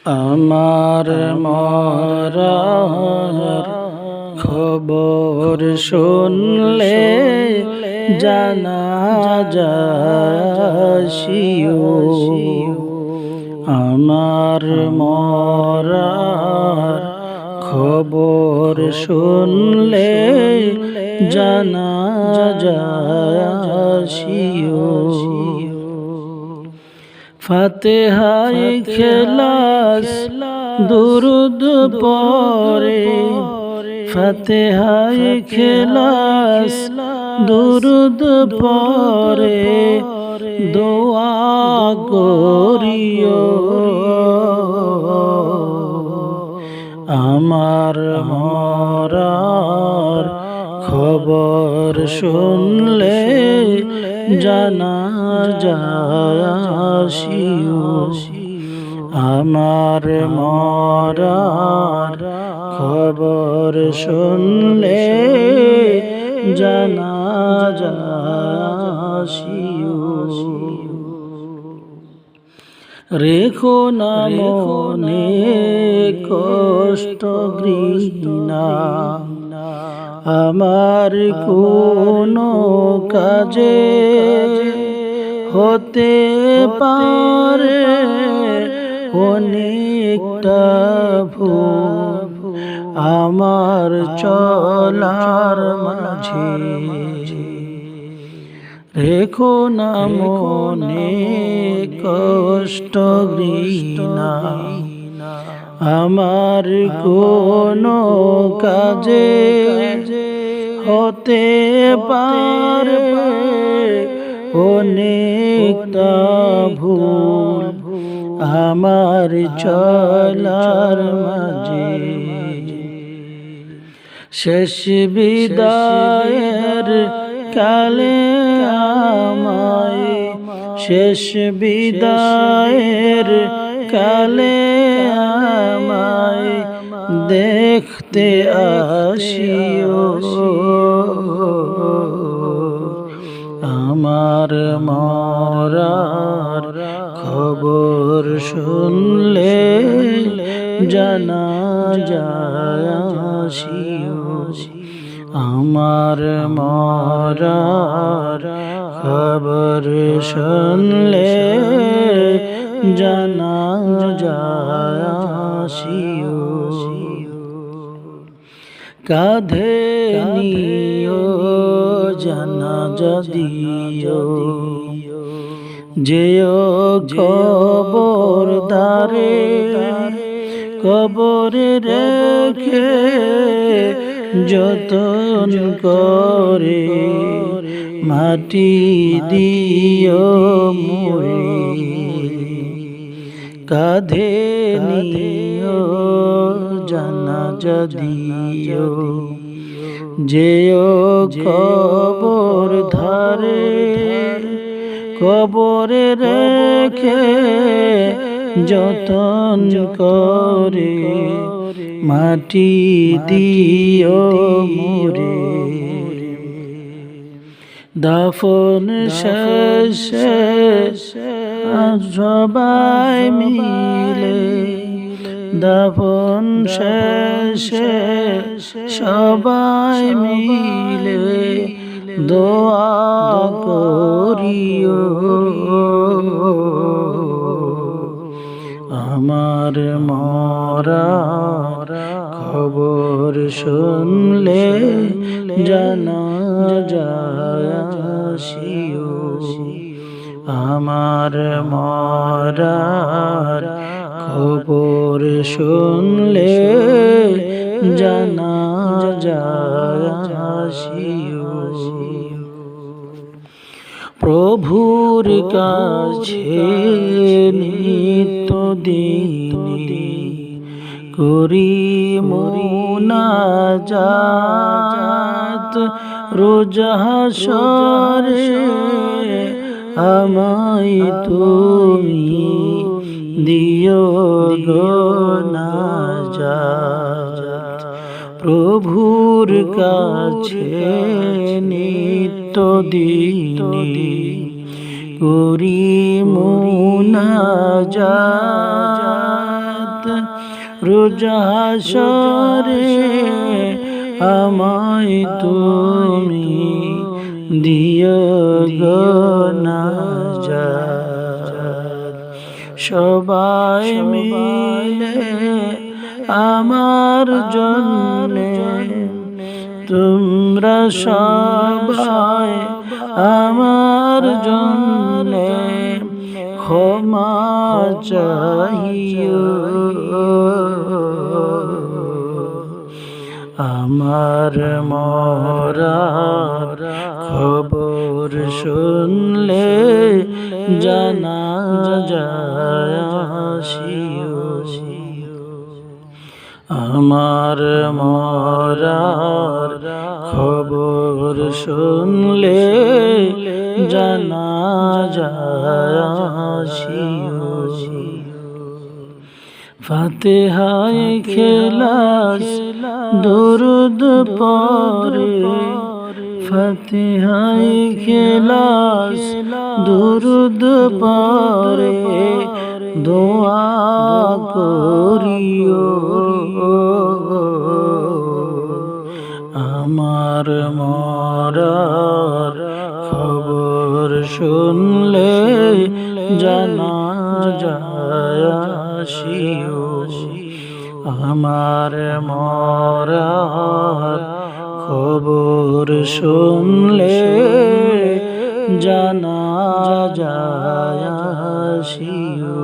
আমার মরার খবর শুনলে জানাজাসিও। আমার মরার খবর শুনলে জানাজাসিও। ফাতিহায়ে ইখলাস দুরুদ পড়ে, ফাতিহায়ে ইখলাস দুরুদ পড়ে দোয়া করিও। আমার মরার খবর শুনলে জানাজাসিও। আমার মরার খবর শুনলে জানাজাসিও। রেখো না মনে কষ্ট ঘৃণা, আমার কোনো কাজে হতে পারে অনেকটা ভুল আমার চলার মাঝে। রেখো না মনে কষ্ট ঘৃণা, আমার কোনো কাজে হতে পারে অনেকটা ভুল আমার চলার মাঝে। শেষ বিদায়ের কালে আমায়, শেষ বিদায়ের কালে আমায় দেখতে আসিও। আমার মরার খবর শুনলে জানাজাসিও। আমার মরার খবর শুনলে জানাজাসিও। কাঁধে নিও জানাজা দিও, যেও কবর দ্বারে, কবরে রেখে যতন করে মাটি দিও মুড়ে। কাঁধে নিও জানাজা দিও, যেও কবর ধারে, কবরে রেখে যতন করে মাটি দিও মুড়ে। দাফন শেষে সবাই মিলে, দাফন শেষে সবাই মিলে দোয়া করিও। আমার মরার খবর শুনলে জানাজাসিও। আমার মরার খবর শুনলে জানাজাসিও। প্রভুর কাছে নিত্যদিন করি মুনাজাত, রোজ হাসরে আমায় তুমি দিও গো নাজাত। প্রভুর কাছে নিত্যদিন করি মুনাজাত, রোজ হাসরে আমায় তুমি দিও গো নাজাত। সবাই মিলে আমার জন্যে, তোমরা সবাই আমার জন্যে ক্ষমা চাহিও। আমার মরার খবর শুনলে জানাজায় আসিও। আমার মরার খবর শুনলে জানাজায় আসিও। ফাতিহায়ে ইখলাস দুরুদ পড়ে, ফাতিহায়ে ইখলাস দুরুদ পড়ে দোয়া করিও। আমার মরার খবর শুনলে জানাজায় আসিও। আমার মরার খবর শুনলে জানাজায় আসিও।